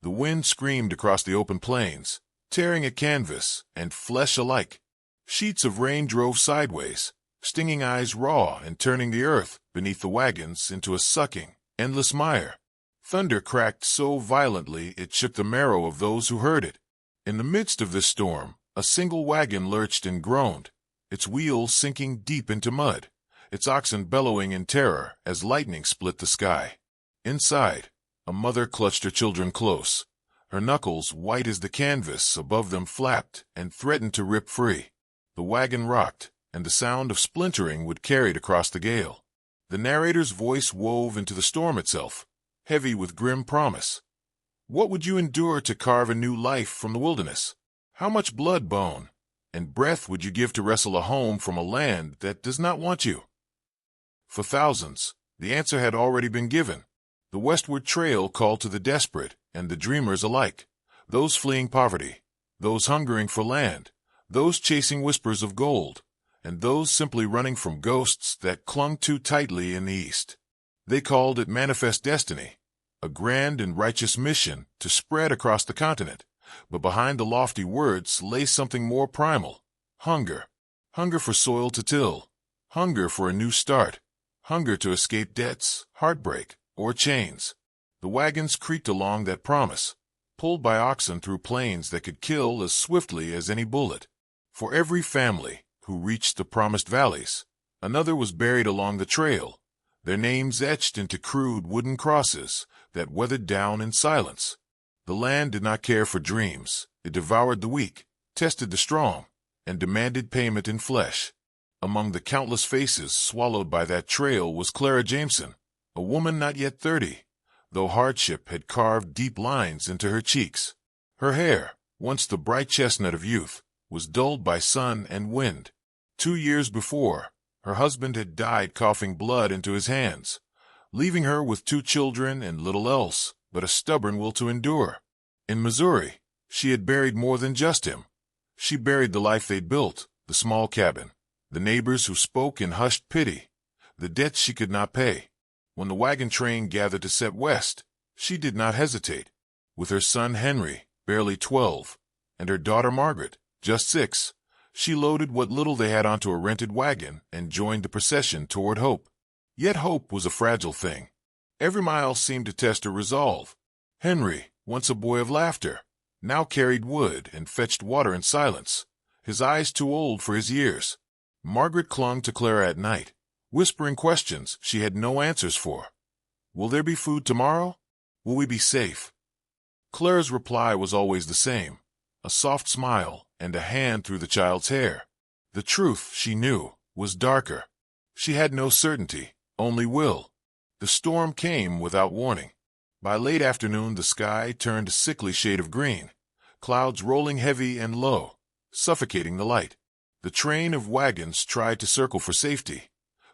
The wind screamed across the open plains, tearing at canvas and flesh alike. Sheets of rain drove sideways, stinging eyes raw and turning the earth beneath the wagons into a sucking, endless mire. Thunder cracked so violently it shook the marrow of those who heard it. In the midst of this storm, a single wagon lurched and groaned, its wheels sinking deep into mud, its oxen bellowing in terror as lightning split the sky. Inside, a mother clutched her children close. Her knuckles, white as the canvas above them, flapped and threatened to rip free. The wagon rocked, and the sound of splintering would carry it across the gale. The narrator's voice wove into the storm itself, heavy with grim promise. What would you endure to carve a new life from the wilderness? How much blood, bone, and breath would you give to wrestle a home from a land that does not want you? For thousands, the answer had already been given. The westward trail called to the desperate and the dreamers alike, those fleeing poverty, those hungering for land, those chasing whispers of gold, and those simply running from ghosts that clung too tightly in the east. They called it manifest destiny, a grand and righteous mission to spread across the continent. But behind the lofty words lay something more primal: hunger. Hunger for soil to till, hunger for a new start, hunger to escape debts, heartbreak, or chains. The wagons creaked along that promise, pulled by oxen through plains that could kill as swiftly as any bullet. For every family who reached the promised valleys, another was buried along the trail, their names etched into crude wooden crosses that weathered down in silence. The land did not care for dreams. It devoured the weak, tested the strong, and demanded payment in flesh. Among the countless faces swallowed by that trail was Clara Jameson, a woman not yet 30, though hardship had carved deep lines into her cheeks. Her hair, once the bright chestnut of youth, was dulled by sun and wind. 2 years before, her husband had died coughing blood into his hands, leaving her with 2 children and little else but a stubborn will to endure. In Missouri, she had buried more than just him. She buried the life they'd built, the small cabin, the neighbors who spoke in hushed pity, the debts she could not pay. When the wagon train gathered to set west, she did not hesitate. With her son Henry, barely 12, and her daughter Margaret, just 6, she loaded what little they had onto a rented wagon and joined the procession toward hope. Yet hope was a fragile thing. Every mile seemed to test her resolve. Henry, once a boy of laughter, now carried wood and fetched water in silence, his eyes too old for his years. Margaret clung to Clara at night, whispering questions she had no answers for. Will there be food tomorrow? Will we be safe? Clara's reply was always the same, a soft smile and a hand through the child's hair. The truth, she knew, was darker. She had no certainty, only will. The storm came without warning. By late afternoon the sky turned a sickly shade of green, clouds rolling heavy and low, suffocating the light. The train of wagons tried to circle for safety,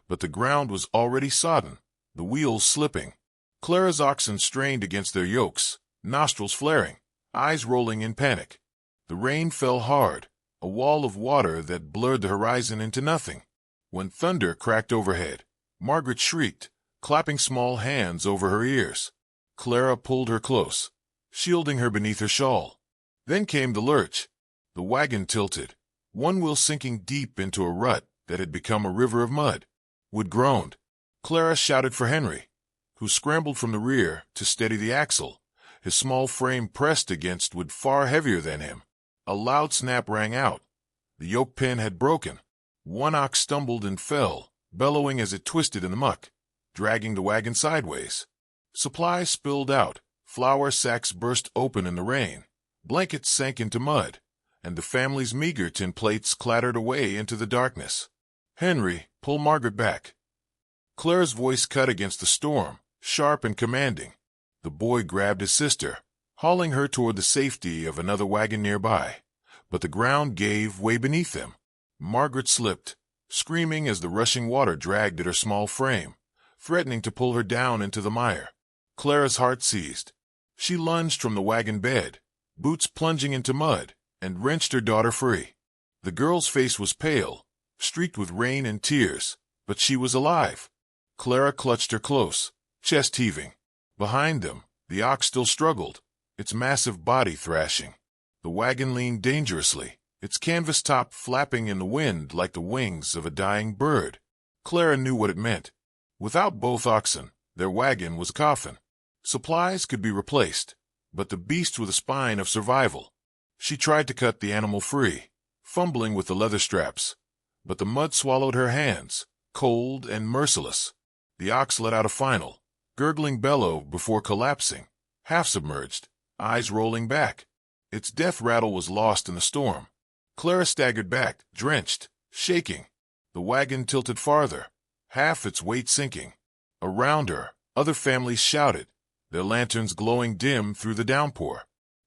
but the ground was already sodden, the wheels slipping. Clara's oxen strained against their yokes, nostrils flaring, eyes rolling in panic. The rain fell hard, a wall of water that blurred the horizon into nothing. When thunder cracked overhead, Margaret shrieked, clapping small hands over her ears. Clara pulled her close, shielding her beneath her shawl. Then came the lurch. The wagon tilted, one wheel sinking deep into a rut that had become a river of mud. Wood groaned. Clara shouted for Henry, who scrambled from the rear to steady the axle, his small frame pressed against wood far heavier than him. A loud snap rang out. The yoke pin had broken. One ox stumbled and fell, bellowing as it twisted in the muck, dragging the wagon sideways. Supplies spilled out, flour sacks burst open in the rain, blankets sank into mud, and the family's meager tin plates clattered away into the darkness. Henry, pull Margaret back. Clara's voice cut against the storm, sharp and commanding. The boy grabbed his sister, hauling her toward the safety of another wagon nearby, but the ground gave way beneath them. Margaret slipped, screaming as the rushing water dragged at her small frame, threatening to pull her down into the mire. Clara's heart seized. She lunged from the wagon bed, boots plunging into mud, and wrenched her daughter free. The girl's face was pale, streaked with rain and tears, but she was alive. Clara clutched her close, chest heaving. Behind them, the ox still struggled, its massive body thrashing. The wagon leaned dangerously, its canvas top flapping in the wind like the wings of a dying bird. Clara knew what it meant. Without both oxen, their wagon was a coffin. Supplies could be replaced, but the beast with a spine of survival. She tried to cut the animal free, fumbling with the leather straps, but the mud swallowed her hands, cold and merciless. The ox let out a final, gurgling bellow before collapsing, half submerged, eyes rolling back. Its death rattle was lost in the storm. Clara staggered back, drenched, shaking. The wagon tilted farther, half its weight sinking. Around her, other families shouted, their lanterns glowing dim through the downpour.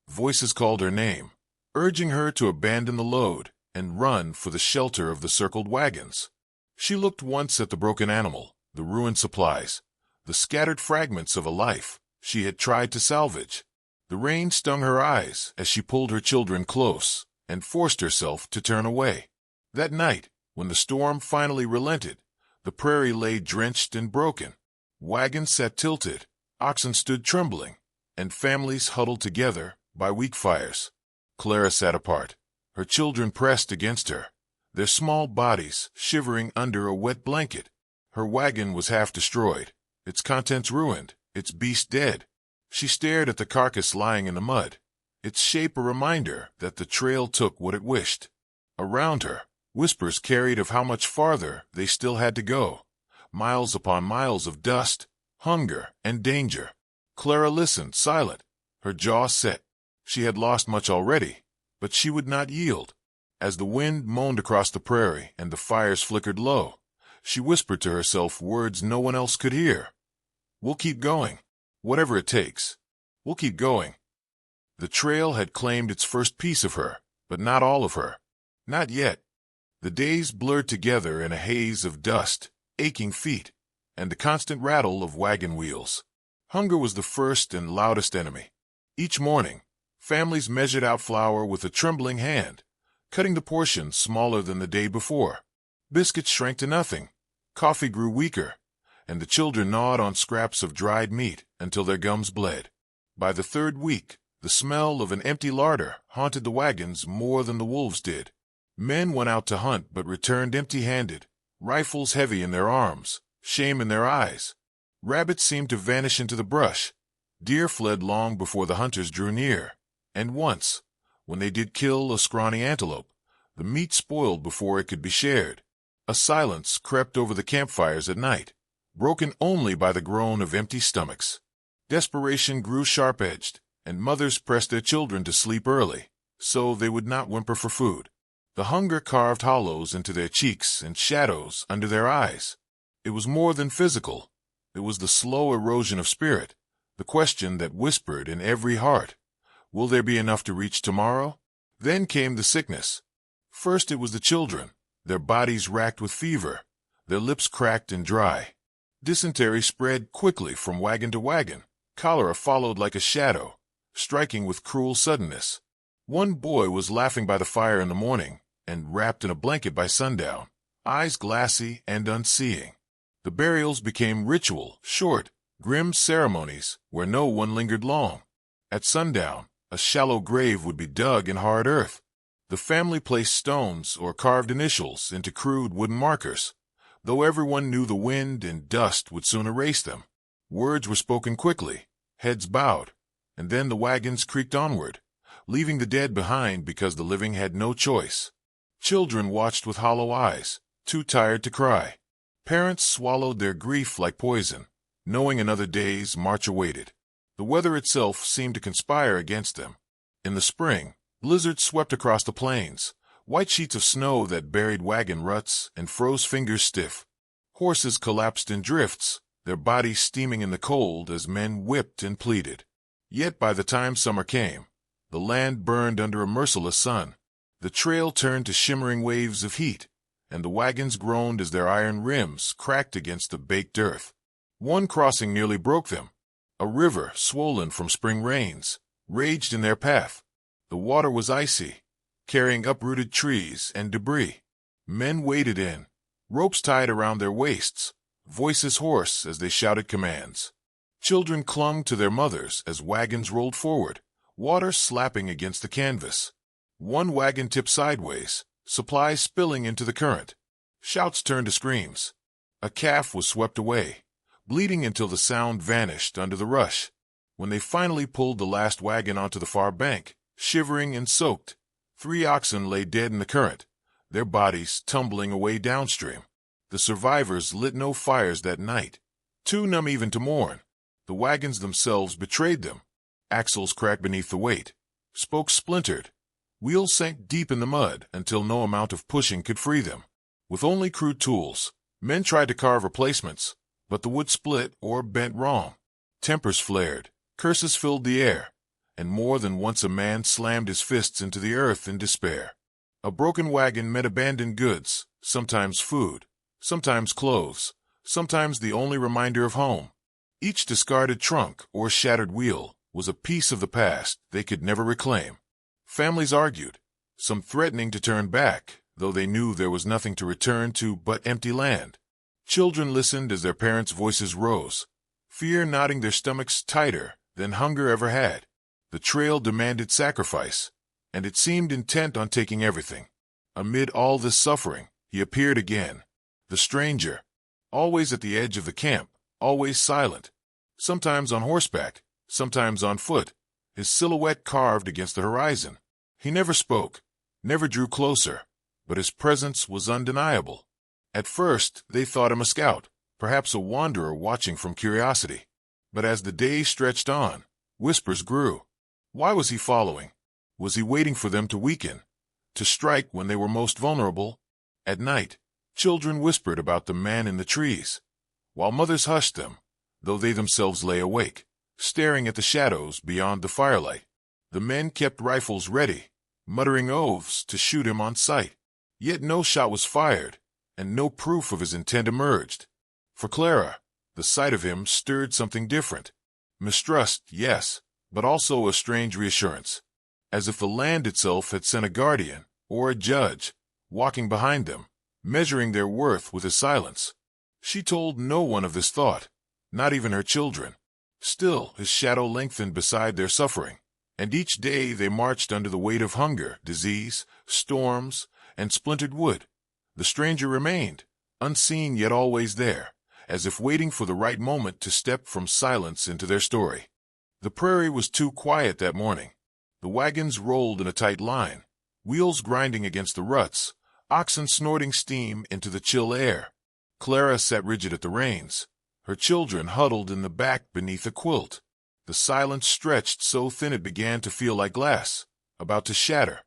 Voices called her name, urging her to abandon the load and run for the shelter of the circled wagons. She looked once at the broken animal, the ruined supplies, the scattered fragments of a life she had tried to salvage. The rain stung her eyes as she pulled her children close and forced herself to turn away. That night, when the storm finally relented, the prairie lay drenched and broken. Wagons sat tilted, oxen stood trembling, and families huddled together by weak fires. Clara sat apart, her children pressed against her, their small bodies shivering under a wet blanket. Her wagon was half destroyed, its contents ruined, its beast dead. She stared at the carcass lying in the mud, its shape a reminder that the trail took what it wished. Around her, whispers carried of how much farther they still had to go, miles upon miles of dust, hunger, and danger. Clara listened, silent, her jaw set. She had lost much already, but she would not yield. As the wind moaned across the prairie and the fires flickered low, she whispered to herself words no one else could hear. "We'll keep going. Whatever it takes. We'll keep going." The trail had claimed its first piece of her, but not all of her. Not yet. The days blurred together in a haze of dust, aching feet, and the constant rattle of wagon wheels. Hunger was the first and loudest enemy. Each morning, families measured out flour with a trembling hand, cutting the portions smaller than the day before. Biscuits shrank to nothing, coffee grew weaker, and the children gnawed on scraps of dried meat until their gums bled. By the third week, the smell of an empty larder haunted the wagons more than the wolves did. Men went out to hunt but returned empty-handed, rifles heavy in their arms, shame in their eyes. Rabbits seemed to vanish into the brush. Deer fled long before the hunters drew near, and once, when they did kill a scrawny antelope, the meat spoiled before it could be shared. A silence crept over the campfires at night, broken only by the groan of empty stomachs. Desperation grew sharp-edged, and mothers pressed their children to sleep early, so they would not whimper for food. The hunger carved hollows into their cheeks and shadows under their eyes. It was more than physical. It was the slow erosion of spirit, the question that whispered in every heart, "Will there be enough to reach tomorrow?" Then came the sickness. First it was the children, their bodies racked with fever, their lips cracked and dry. Dysentery spread quickly from wagon to wagon. Cholera followed like a shadow, striking with cruel suddenness. One boy was laughing by the fire in the morning and wrapped in a blanket by sundown, eyes glassy and unseeing. The burials became ritual, short, grim ceremonies where no one lingered long. At sundown, a shallow grave would be dug in hard earth. The family placed stones or carved initials into crude wooden markers, though everyone knew the wind and dust would soon erase them. Words were spoken quickly, heads bowed, and then the wagons creaked onward, leaving the dead behind because the living had no choice. Children watched with hollow eyes, too tired to cry. Parents swallowed their grief like poison, knowing another day's march awaited. The weather itself seemed to conspire against them. In the spring, blizzards swept across the plains, white sheets of snow that buried wagon ruts and froze fingers stiff. Horses collapsed in drifts, their bodies steaming in the cold as men whipped and pleaded. Yet by the time summer came, the land burned under a merciless sun. The trail turned to shimmering waves of heat, and the wagons groaned as their iron rims cracked against the baked earth. One crossing nearly broke them. A river, swollen from spring rains, raged in their path. The water was icy, carrying uprooted trees and debris. Men waded in, ropes tied around their waists, voices hoarse as they shouted commands. Children clung to their mothers as wagons rolled forward, water slapping against the canvas. One wagon tipped sideways, supplies spilling into the current. Shouts turned to screams. A calf was swept away, bleeding until the sound vanished under the rush. When they finally pulled the last wagon onto the far bank, shivering and soaked, 3 oxen lay dead in the current, their bodies tumbling away downstream. The survivors lit no fires that night, too numb even to mourn. The wagons themselves betrayed them. Axles cracked beneath the weight. Spokes splintered. Wheels sank deep in the mud until no amount of pushing could free them. With only crude tools, men tried to carve replacements, but the wood split or bent wrong. Tempers flared, curses filled the air, and more than once a man slammed his fists into the earth in despair. A broken wagon meant abandoned goods, sometimes food, sometimes clothes, sometimes the only reminder of home. Each discarded trunk or shattered wheel was a piece of the past they could never reclaim. Families argued, some threatening to turn back, though they knew there was nothing to return to but empty land. Children listened as their parents' voices rose, fear knotting their stomachs tighter than hunger ever had. The trail demanded sacrifice, and it seemed intent on taking everything. Amid all this suffering, he appeared again, the stranger, always at the edge of the camp, always silent, sometimes on horseback, sometimes on foot, his silhouette carved against the horizon. He never spoke, never drew closer, but his presence was undeniable. At first, they thought him a scout, perhaps a wanderer watching from curiosity. But as the day stretched on, whispers grew. Why was he following? Was he waiting for them to weaken, to strike when they were most vulnerable? At night, children whispered about the man in the trees, while mothers hushed them, though they themselves lay awake, staring at the shadows beyond the firelight. The men kept rifles ready, muttering oaths to shoot him on sight. Yet no shot was fired, and no proof of his intent emerged. For Clara, the sight of him stirred something different. Mistrust, yes, but also a strange reassurance, as if the land itself had sent a guardian, or a judge, walking behind them, measuring their worth with his silence. She told no one of this thought, not even her children. Still, his shadow lengthened beside their suffering, and each day they marched under the weight of hunger, disease, storms, and splintered wood. The stranger remained, unseen yet always there, as if waiting for the right moment to step from silence into their story. The prairie was too quiet that morning. The wagons rolled in a tight line, wheels grinding against the ruts, oxen snorting steam into the chill air. Clara sat rigid at the reins, her children huddled in the back beneath a quilt. The silence stretched so thin it began to feel like glass, about to shatter.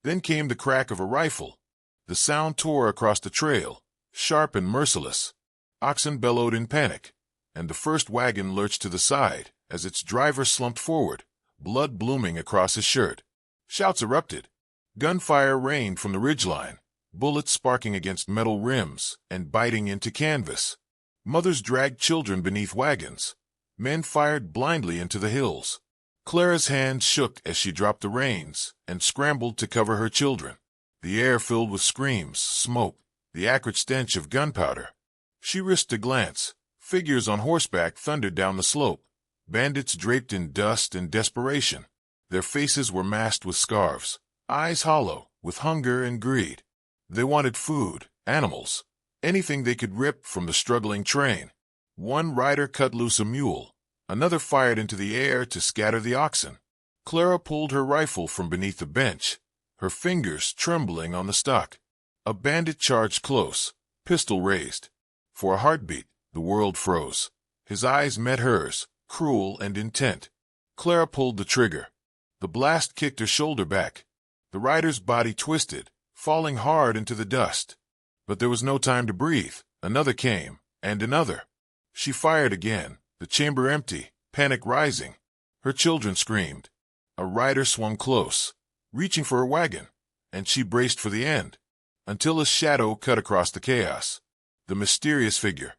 Then came the crack of a rifle. The sound tore across the trail, sharp and merciless. Oxen bellowed in panic, and the first wagon lurched to the side as its driver slumped forward, blood blooming across his shirt. Shouts erupted. Gunfire rained from the ridgeline, bullets sparking against metal rims and biting into canvas. Mothers dragged children beneath wagons. Men fired blindly into the hills. Clara's hands shook as she dropped the reins and scrambled to cover her children. The air filled with screams, smoke, the acrid stench of gunpowder. She risked a glance. Figures on horseback thundered down the slope, bandits draped in dust and desperation. Their faces were masked with scarves, eyes hollow with hunger and greed. They wanted food, animals, anything they could rip from the struggling train. One rider cut loose a mule. Another fired into the air to scatter the oxen. Clara pulled her rifle from beneath the bench, her fingers trembling on the stock. A bandit charged close, pistol raised. For a heartbeat, the world froze. His eyes met hers, cruel and intent. Clara pulled the trigger. The blast kicked her shoulder back. The rider's body twisted, falling hard into the dust. But there was no time to breathe. Another came, and another. She fired again, the chamber empty, panic rising. Her children screamed. A rider swung close, reaching for her wagon, and she braced for the end, until a shadow cut across the chaos. The mysterious figure.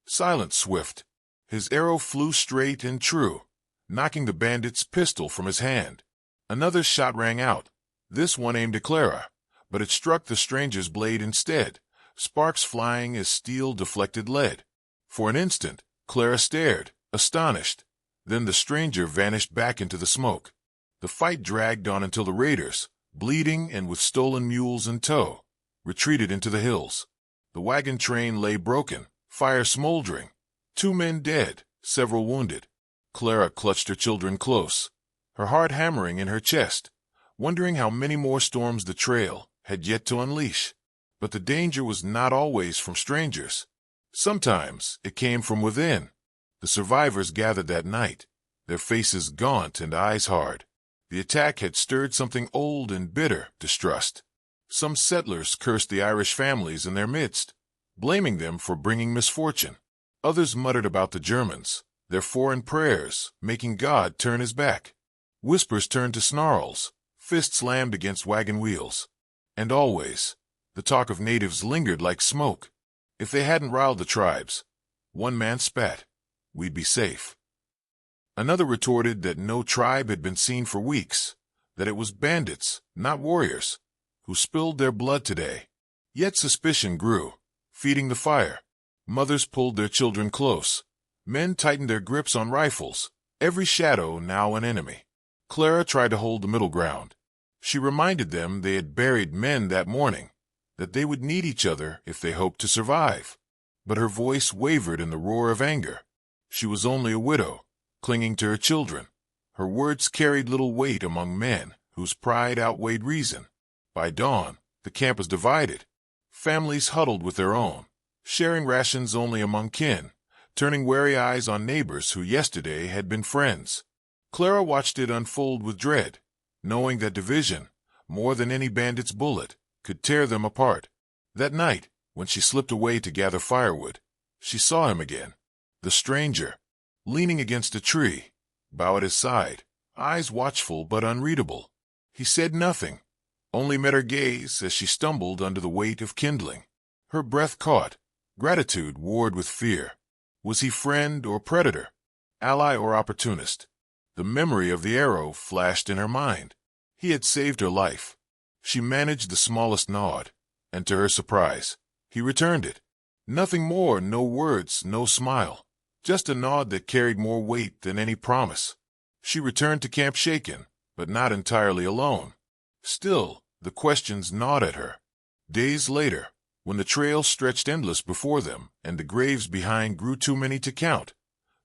Silent, swift. His arrow flew straight and true, knocking the bandit's pistol from his hand. Another shot rang out, this one aimed at Clara, but it struck the stranger's blade instead, sparks flying as steel deflected lead. For an instant, Clara stared, astonished. Then the stranger vanished back into the smoke. The fight dragged on until the raiders, bleeding and with stolen mules in tow, retreated into the hills. The wagon train lay broken, fire smoldering, 2 men dead, several wounded. Clara clutched her children close, her heart hammering in her chest, wondering how many more storms the trail had yet to unleash. But the danger was not always from strangers. Sometimes it came from within. The survivors gathered that night, their faces gaunt and eyes hard. The attack had stirred something old and bitter distrust. Some settlers cursed the Irish families in their midst, blaming them for bringing misfortune. Others muttered about the Germans, their foreign prayers making God turn his back. Whispers turned to snarls, fists slammed against wagon wheels. And always, the talk of natives lingered like smoke. If they hadn't riled the tribes, one man spat, "We'd be safe." Another retorted that no tribe had been seen for weeks, that it was bandits, not warriors, who spilled their blood today. Yet suspicion grew, feeding the fire. Mothers pulled their children close. Men tightened their grips on rifles, every shadow now an enemy. Clara tried to hold the middle ground. She reminded them they had buried men that morning, that they would need each other if they hoped to survive. But her voice wavered in the roar of anger. She was only a widow, clinging to her children. Her words carried little weight among men whose pride outweighed reason. By dawn, the camp was divided. Families huddled with their own, sharing rations only among kin, turning wary eyes on neighbors who yesterday had been friends. Clara watched it unfold with dread, knowing that division, more than any bandit's bullet, could tear them apart. That night, when she slipped away to gather firewood, she saw him again. The stranger, leaning against a tree, bow at his side, eyes watchful but unreadable. He said nothing, only met her gaze as she stumbled under the weight of kindling. Her breath caught, gratitude warred with fear. Was he friend or predator, ally or opportunist? The memory of the arrow flashed in her mind. He had saved her life. She managed the smallest nod, and to her surprise, he returned it. Nothing more, no words, no smile. Just a nod that carried more weight than any promise. She returned to camp shaken, but not entirely alone. Still, the questions gnawed at her. Days later, when the trail stretched endless before them and the graves behind grew too many to count,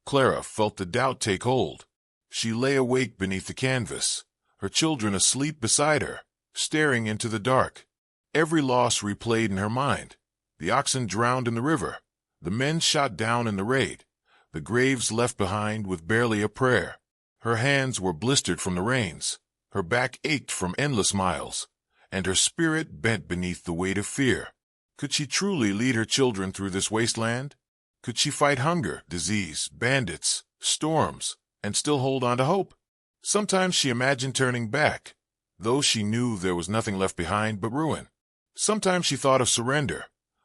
Clara felt the doubt take hold. She lay awake beneath the canvas, her children asleep beside her, staring into the dark. Every loss replayed in her mind. The oxen drowned in the river, the men shot down in the raid, the graves left behind with barely a prayer. Her hands were blistered from the rains, her back ached from endless miles, and her spirit bent beneath the weight of fear. Could she truly lead her children through this wasteland? Could she fight hunger, disease, bandits, storms, and still hold on to hope? Sometimes she imagined turning back, though she knew there was nothing left behind but ruin. Sometimes she thought of surrender,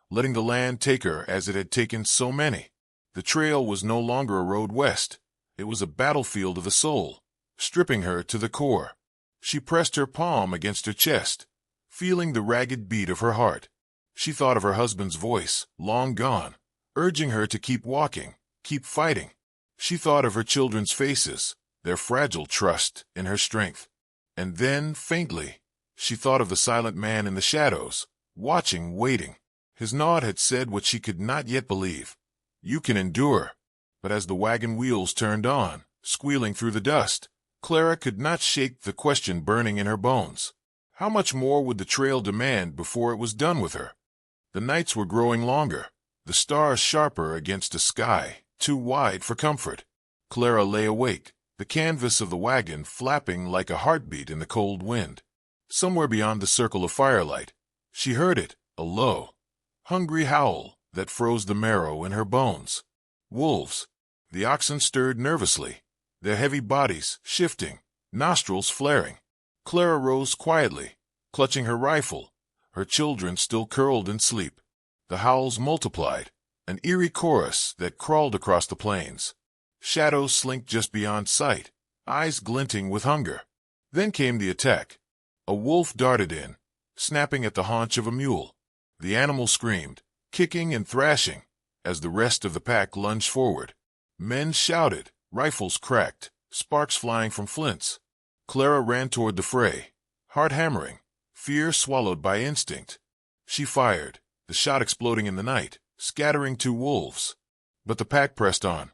letting the land take her as it had taken so many. The trail was no longer a road west. It was a battlefield of the soul, stripping her to the core. She pressed her palm against her chest, feeling the ragged beat of her heart. She thought of her husband's voice, long gone, urging her to keep walking, keep fighting. She thought of her children's faces, their fragile trust in her strength. And then, faintly, she thought of the silent man in the shadows, watching, waiting. His nod had said what she could not yet believe. "You can endure." But as the wagon wheels turned on, squealing through the dust, Clara could not shake the question burning in her bones. How much more would the trail demand before it was done with her? The nights were growing longer, the stars sharper against a sky too wide for comfort. Clara lay awake, the canvas of the wagon flapping like a heartbeat in the cold wind. Somewhere beyond the circle of firelight, she heard it, a low, hungry howl that froze the marrow in her bones. Wolves. The oxen stirred nervously, their heavy bodies shifting, nostrils flaring. Clara rose quietly, clutching her rifle, her children still curled in sleep. The howls multiplied, an eerie chorus that crawled across the plains. Shadows slinked just beyond sight, eyes glinting with hunger. Then came the attack. A wolf darted in, snapping at the haunch of a mule. The animal screamed, kicking and thrashing, as the rest of the pack lunged forward. Men shouted, rifles cracked, sparks flying from flints. Clara ran toward the fray, heart hammering, fear swallowed by instinct. She fired, the shot exploding in the night, scattering two wolves. But the pack pressed on.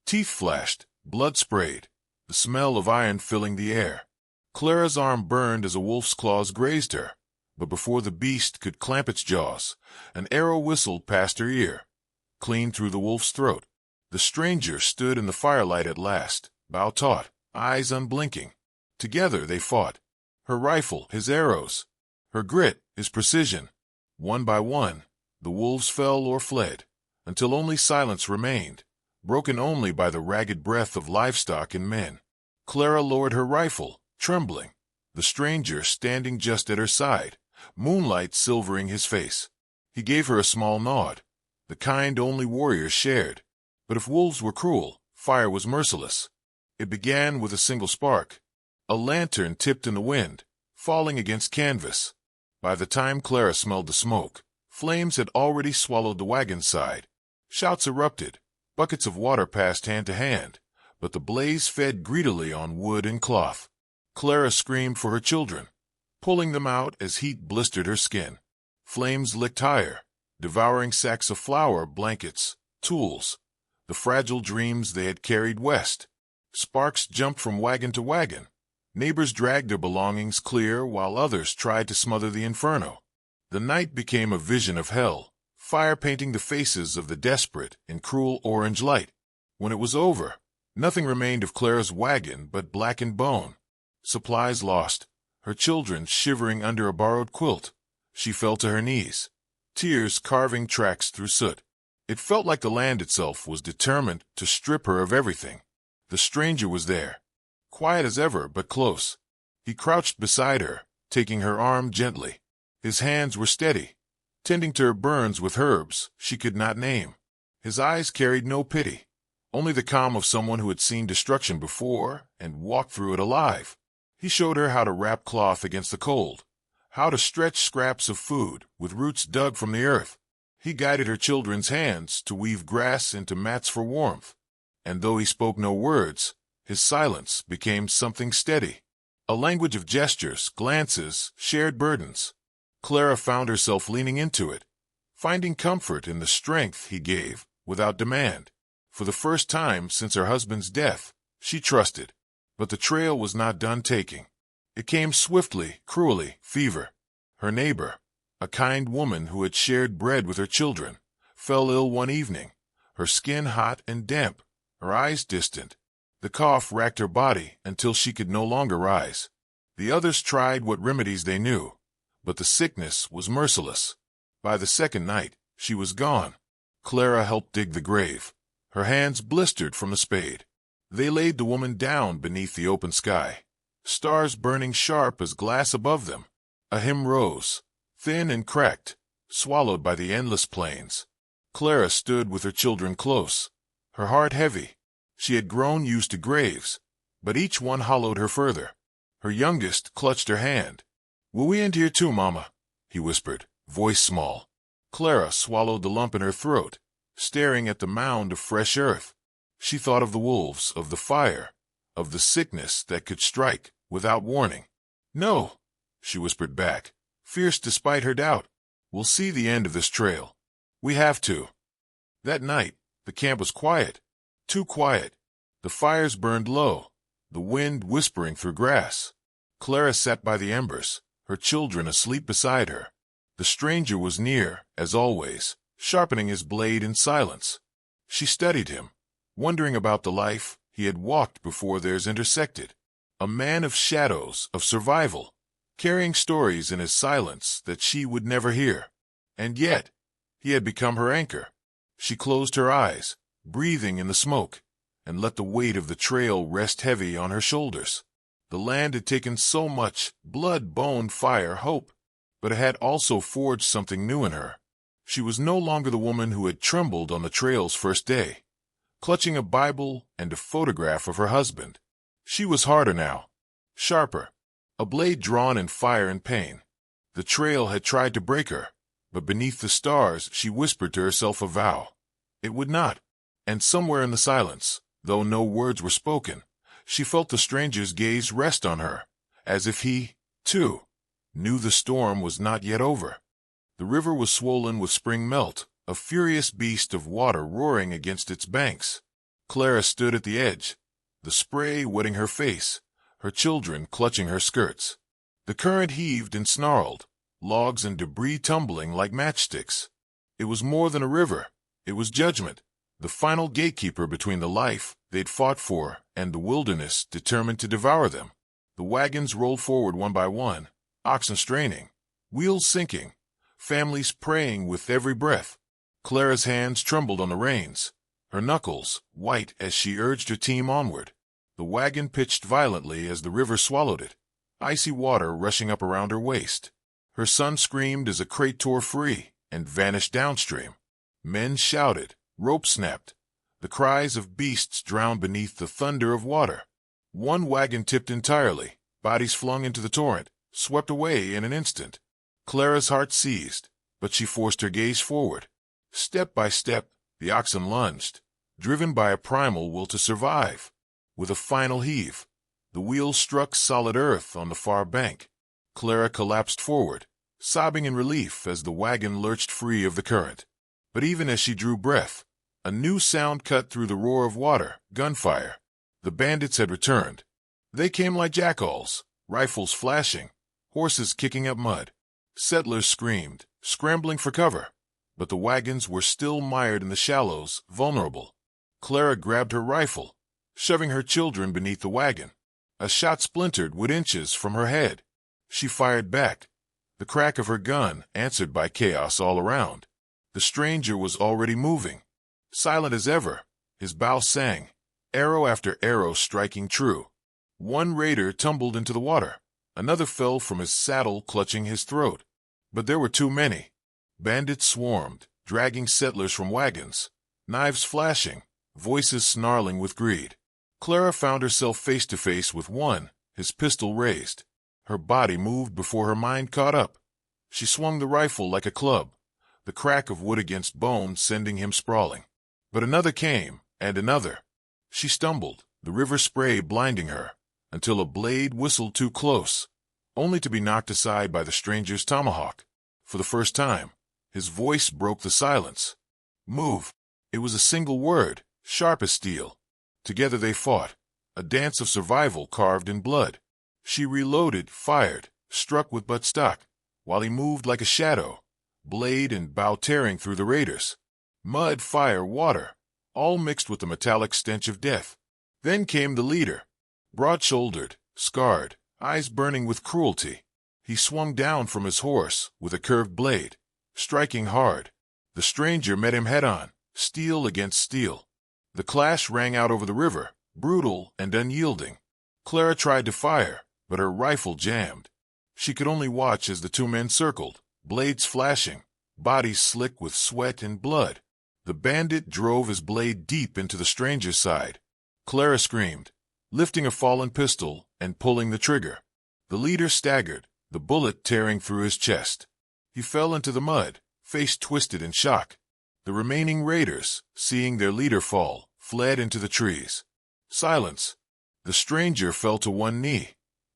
Teeth flashed, blood sprayed, the smell of iron filling the air. Clara's arm burned as a wolf's claws grazed her, but before the beast could clamp its jaws, an arrow whistled past her ear, clean through the wolf's throat. The stranger stood in the firelight at last, bow taut, eyes unblinking. Together they fought. Her rifle, his arrows. Her grit, his precision. One by one, the wolves fell or fled, until only silence remained, broken only by the ragged breath of livestock and men. Clara lowered her rifle, trembling, the stranger standing just at her side, moonlight silvering his face. He gave her a small nod, the kind only warriors shared. But if wolves were cruel, fire was merciless. It began with a single spark, a lantern tipped in the wind, falling against canvas. By the time Clara smelled the smoke, flames had already swallowed the wagon's side. Shouts erupted, buckets of water passed hand to hand, but the blaze fed greedily on wood and cloth. Clara screamed for her children, pulling them out as heat blistered her skin. Flames licked higher, devouring sacks of flour, blankets, tools, the fragile dreams they had carried west. Sparks jumped from wagon to wagon. Neighbors dragged their belongings clear while others tried to smother the inferno. The night became a vision of hell, fire painting the faces of the desperate in cruel orange light. When it was over, nothing remained of Clara's wagon but blackened bone. Supplies lost, her children shivering under a borrowed quilt. She fell to her knees, tears carving tracks through soot. It felt like the land itself was determined to strip her of everything. The stranger was there, quiet as ever but close. He crouched beside her, taking her arm gently. His hands were steady, tending to her burns with herbs she could not name. His eyes carried no pity, only the calm of someone who had seen destruction before and walked through it alive. He showed her how to wrap cloth against the cold, how to stretch scraps of food with roots dug from the earth. He guided her children's hands to weave grass into mats for warmth. And though he spoke no words, his silence became something steady, a language of gestures, glances, shared burdens. Clara found herself leaning into it, finding comfort in the strength he gave without demand. For the first time since her husband's death, she trusted. But the trail was not done taking. It came swiftly, cruelly, fever. Her neighbor, a kind woman who had shared bread with her children, fell ill one evening, her skin hot and damp, her eyes distant. The cough racked her body until she could no longer rise. The others tried what remedies they knew, but the sickness was merciless. By the second night, she was gone. Clara helped dig the grave, her hands blistered from the spade. They laid the woman down beneath the open sky, stars burning sharp as glass above them. A hymn rose, thin and cracked, swallowed by the endless plains. Clara stood with her children close, her heart heavy. She had grown used to graves, but each one hollowed her further. Her youngest clutched her hand. "Will we end here too, Mama?" he whispered, voice small. Clara swallowed the lump in her throat, staring at the mound of fresh earth. She thought of the wolves, of the fire, of the sickness that could strike without warning. "No," she whispered back, fierce despite her doubt. "We'll see the end of this trail. We have to." That night, the camp was quiet, too quiet. The fires burned low, the wind whispering through grass. Clara sat by the embers, her children asleep beside her. The stranger was near, as always, sharpening his blade in silence. She studied him, wondering about the life he had walked before theirs intersected. A man of shadows, of survival, carrying stories in his silence that she would never hear. And yet, he had become her anchor. She closed her eyes, breathing in the smoke, and let the weight of the trail rest heavy on her shoulders. The land had taken so much blood, bone, fire, hope, but it had also forged something new in her. She was no longer the woman who had trembled on the trail's first day, clutching a Bible and a photograph of her husband. She was harder now, sharper, a blade drawn in fire and pain. The trail had tried to break her, but beneath the stars she whispered to herself a vow. It would not. And somewhere in the silence, though no words were spoken, She felt the stranger's gaze rest on her, as if he, too, knew the storm was not yet over. The river was swollen with spring melt, a furious beast of water roaring against its banks. Clara stood at the edge, the spray wetting her face, her children clutching her skirts. The current heaved and snarled, logs and debris tumbling like matchsticks. It was more than a river. It was judgment, the final gatekeeper between the life they'd fought for and the wilderness determined to devour them. The wagons rolled forward one by one, oxen straining, wheels sinking, families praying with every breath. Clara's hands trembled on the reins, her knuckles white as she urged her team onward. The wagon pitched violently as the river swallowed it, icy water rushing up around her waist. Her son screamed as a crate tore free and vanished downstream. Men shouted, ropes snapped. The cries of beasts drowned beneath the thunder of water. One wagon tipped entirely, bodies flung into the torrent, swept away in an instant. Clara's heart seized, but she forced her gaze forward. Step by step, the oxen lunged, driven by a primal will to survive. With a final heave, the wheels struck solid earth on the far bank. Clara collapsed forward, sobbing in relief as the wagon lurched free of the current. But even as she drew breath, a new sound cut through the roar of water, gunfire. The bandits had returned. They came like jackals, rifles flashing, horses kicking up mud. Settlers screamed, scrambling for cover. But the wagons were still mired in the shallows, vulnerable. Clara grabbed her rifle, shoving her children beneath the wagon. A shot splintered within inches from her head. She fired back, the crack of her gun answered by chaos all around. The stranger was already moving. Silent as ever, his bow sang, arrow after arrow striking true. One raider tumbled into the water. Another fell from his saddle clutching his throat. But there were too many. Bandits swarmed, dragging settlers from wagons, knives flashing, voices snarling with greed. Clara found herself face to face with one, his pistol raised. Her body moved before her mind caught up. She swung the rifle like a club, the crack of wood against bone sending him sprawling. But another came, and another. She stumbled, the river spray blinding her, until a blade whistled too close, only to be knocked aside by the stranger's tomahawk. For the first time, his voice broke the silence. Move. It was a single word, sharp as steel. Together they fought, a dance of survival carved in blood. She reloaded, fired, struck with butt stock, while he moved like a shadow, blade and bow tearing through the raiders. Mud, fire, water, all mixed with the metallic stench of death. Then came the leader, broad-shouldered, scarred, eyes burning with cruelty. He swung down from his horse with a curved blade, striking hard. The stranger met him head-on, steel against steel. The clash rang out over the river, brutal and unyielding. Clara tried to fire, but her rifle jammed. She could only watch as the two men circled, blades flashing, bodies slick with sweat and blood. The bandit drove his blade deep into the stranger's side. Clara screamed, lifting a fallen pistol and pulling the trigger. The leader staggered, the bullet tearing through his chest. He fell into the mud, face twisted in shock. The remaining raiders, seeing their leader fall, fled into the trees. Silence. The stranger fell to one knee,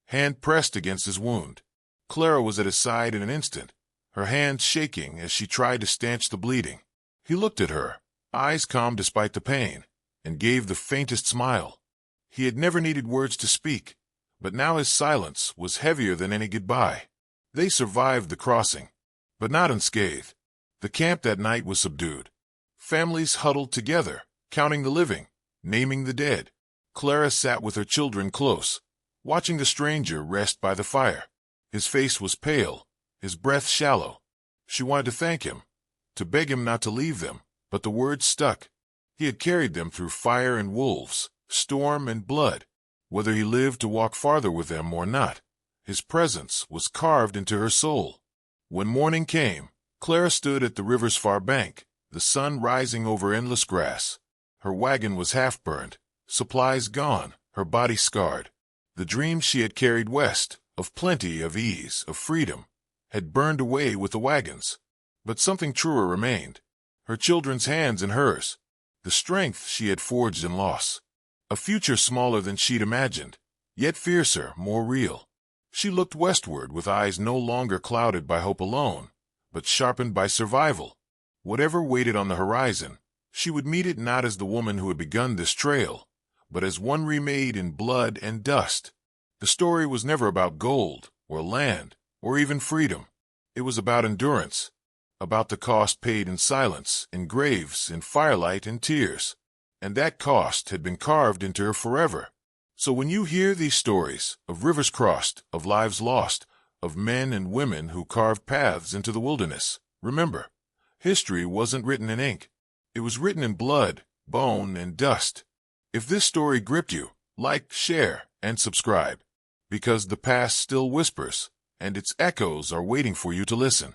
hand pressed against his wound. Clara was at his side in an instant, her hands shaking as she tried to stanch the bleeding. He looked at her, eyes calm despite the pain, and gave the faintest smile. He had never needed words to speak, but now his silence was heavier than any goodbye. They survived the crossing, but not unscathed. The camp that night was subdued. Families huddled together, counting the living, naming the dead. Clara sat with her children close, watching the stranger rest by the fire. His face was pale, his breath shallow. She wanted to thank him, to beg him not to leave them, but the words stuck. He had carried them through fire and wolves, storm and blood. Whether he lived to walk farther with them or not, his presence was carved into her soul. When morning came, Clara stood at the river's far bank, the sun rising over endless grass. Her wagon was half-burned, supplies gone, her body scarred. The dreams she had carried west, of plenty, of ease, of freedom, had burned away with the wagons. But something truer remained, her children's hands in hers, the strength she had forged in loss. A future smaller than she'd imagined, yet fiercer, more real. She looked westward with eyes no longer clouded by hope alone, but sharpened by survival. Whatever waited on the horizon, she would meet it not as the woman who had begun this trail, but as one remade in blood and dust. The story was never about gold, or land, or even freedom. It was about endurance, about the cost paid in silence, in graves, in firelight, and tears. And that cost had been carved into her forever. So when you hear these stories of rivers crossed, of lives lost, of men and women who carved paths into the wilderness, remember, history wasn't written in ink. It was written in blood, bone, and dust. If this story gripped you, like, share, and subscribe, because the past still whispers, and its echoes are waiting for you to listen.